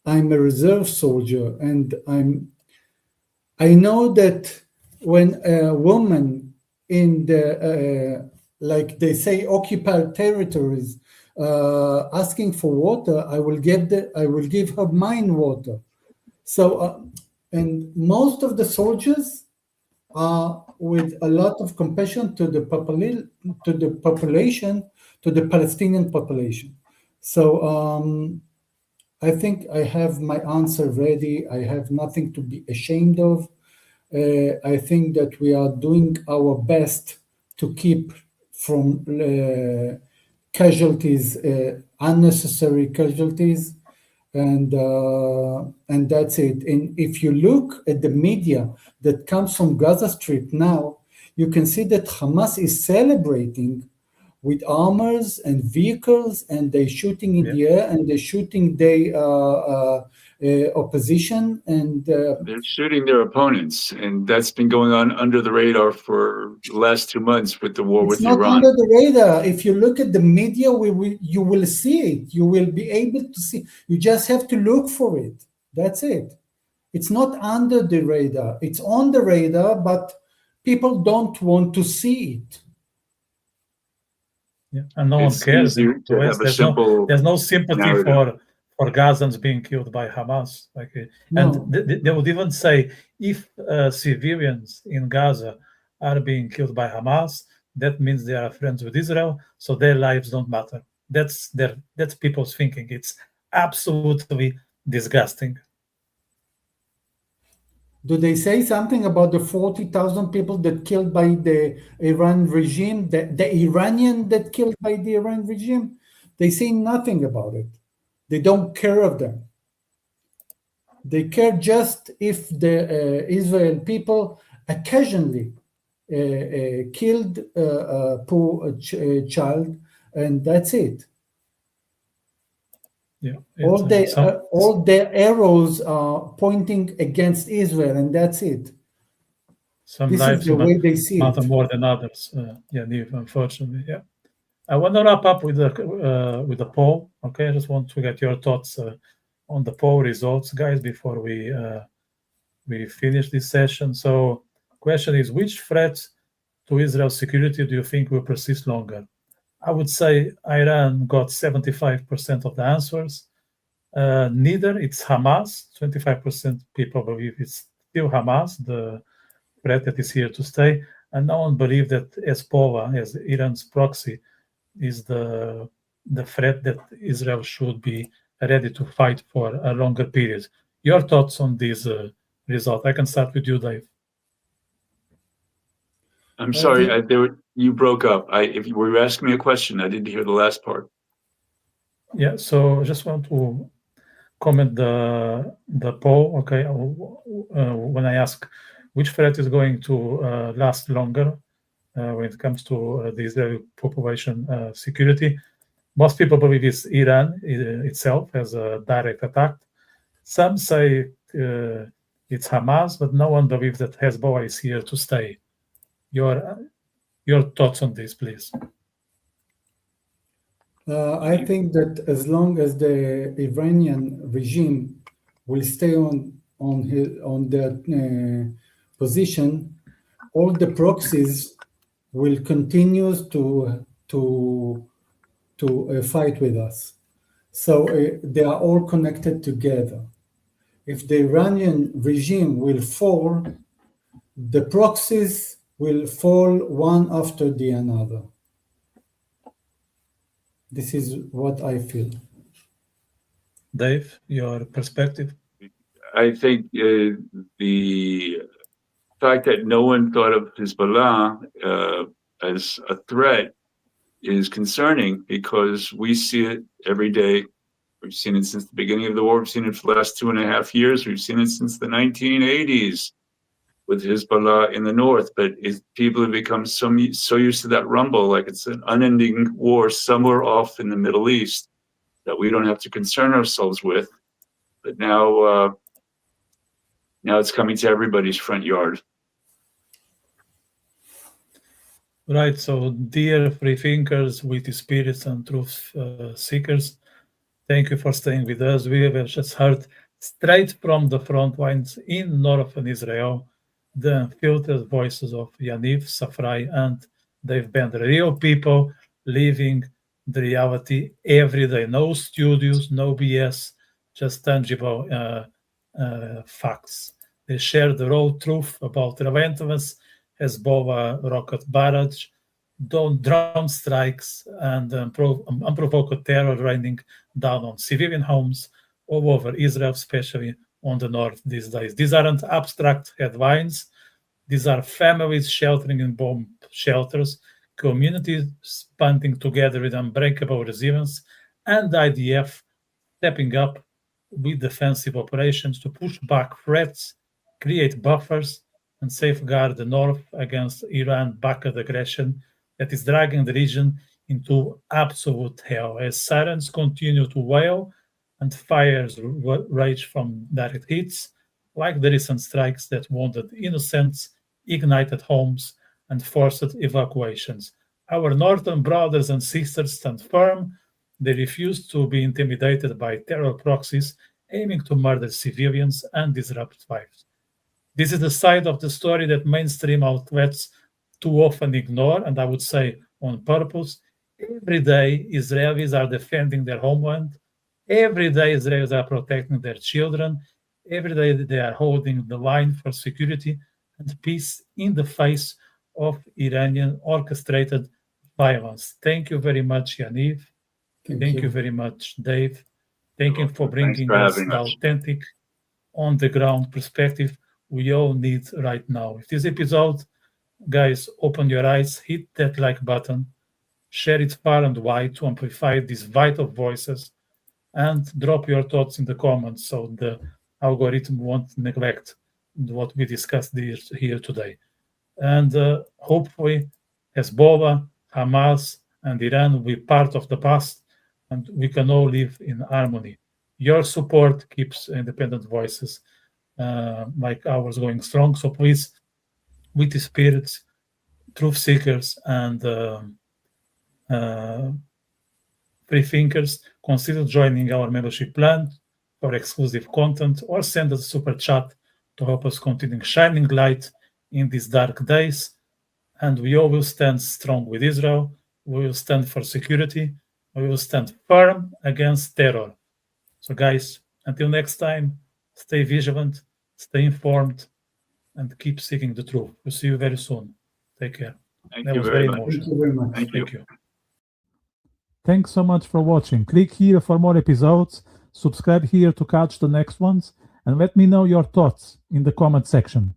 S2: I'm a reserve soldier, and I know that when a woman in the like they say occupied territories asking for water, I will give her mine water. So and most of the soldiers are with a lot of compassion to the population, to the Palestinian population. So I think I have my answer ready. I have nothing to be ashamed of. I think that we are doing our best to keep from casualties, unnecessary casualties, and that's it. And if you look at the media that comes from Gaza Strip now, you can see that Hamas is celebrating with armors and vehicles, and they're shooting in the air, and they're shooting the opposition, and
S3: they're shooting their opponents, and that's been going on under the radar for the last 2 months with the war with
S2: Iran. It's not under the radar. If you look at the media, you will see it. You will be able to see. You just have to look for it. That's it. It's not under the radar. It's on the radar, but people don't want to see it.
S1: Yeah, and no one cares. There's no sympathy for Gazans being killed by Hamas. And they would even say if civilians in Gaza are being killed by Hamas, that means they are friends with Israel, so their lives don't matter. That's people's thinking. It's absolutely disgusting.
S2: Do they say something about the 40,000 people that killed by the Iran regime, the Iranian that killed by the Iran regime? They say nothing about it. They don't care of them. They care just if the Israel people occasionally killed a poor child, and that's it.
S1: Yeah,
S2: all their arrows are pointing against Israel, and that's it.
S1: Some lives matter more than others. Yaniv, unfortunately. Yeah, I want to wrap up with the poll. Okay, I just want to get your thoughts on the poll results, guys, before we finish this session. So, question is: which threats to Israel's security do you think will persist longer? I would say Iran got 75% of the answers. Neither. It's Hamas. 25% people believe it's still Hamas, the threat that is here to stay, and no one believes that Hezbollah, as Iran's proxy, is the threat that Israel should be ready to fight for a longer period. Your thoughts on this result? I can start with you, Dave.
S3: I'm sorry, you broke up. If you were asking me a question, I didn't hear the last part.
S1: Yeah, so I just want to comment the poll. Okay, when I ask which threat is going to last longer when it comes to the Israeli population security, most people believe it's Iran itself as a direct attack. Some say it's Hamas, but no one believes that Hezbollah is here to stay. Your thoughts on this, please.
S2: I think that as long as the Iranian regime will stay on their position, all the proxies will continue to fight with us. So they are all connected together. If the Iranian regime will fall, the proxies will fall one after the another. This is what I feel.
S1: Dave, your perspective?
S3: I think the fact that no one thought of Hezbollah as a threat is concerning, because we see it every day. We've seen it since the beginning of the war. We've seen it for the last 2.5 years. We've seen it since the 1980s with Hezbollah in the north. But people have become so used to that rumble, like it's an unending war somewhere off in the Middle East, that we don't have to concern ourselves with. But now it's coming to everybody's front yard.
S1: Right. So, dear free thinkers, witty spirits, and truth seekers, thank you for staying with us. We have just heard straight from the front lines in northern Israel the unfiltered voices of Yaniv, Safrai, and Dave Bender. Real people living the reality every day. No studios, no BS, just tangible facts. They share the raw truth about relentless Hezbollah rocket barrage, drone strikes, and unprovoked terror raining down on civilian homes all over Israel, especially on the north these days. These aren't abstract headlines. These are families sheltering in bomb shelters, communities banding together with unbreakable resilience, and the IDF stepping up with defensive operations to push back threats, create buffers, and safeguard the north against Iran-backed aggression that is dragging the region into absolute hell. As sirens continue to wail and fires rage from direct hits, like the recent strikes that wounded innocents, ignited homes, and forced evacuations. Our northern brothers and sisters stand firm. They refuse to be intimidated by terror proxies aiming to murder civilians and disrupt lives. This is the side of the story that mainstream outlets too often ignore, and I would say on purpose. Every day, Israelis are defending their homeland. Every day, Israelis are protecting their children. Every day, they are holding the line for security and peace in the face of Iranian orchestrated violence. Thank you very much, Yaniv. Thank you very much, Dave. Thank you for bringing us the authentic, on-the-ground perspective we all need right now. If this episode, guys, open your eyes, hit that like button, share it far and wide to amplify these vital voices, and drop your thoughts in the comments so the algorithm won't neglect what we discussed here today. And hopefully Hezbollah, Hamas, and Iran will be part of the past, and we can all live in harmony. Your support keeps independent voices like ours going strong. So please, witty spirits, truth seekers, and free thinkers, consider joining our membership plan for exclusive content, or send us a super chat to help us continue shining light in these dark days. And we all will stand strong with Israel. We will stand for security. We will stand firm against terror. So guys, until next time, stay vigilant, stay informed, and keep seeking the truth. We'll see you very soon. Take care.
S3: That was very emotional.
S2: Thank you very much.
S3: Thank you.
S1: Thanks so much for watching. Click here for more episodes. Subscribe here to catch the next ones. And let me know your thoughts in the comment section.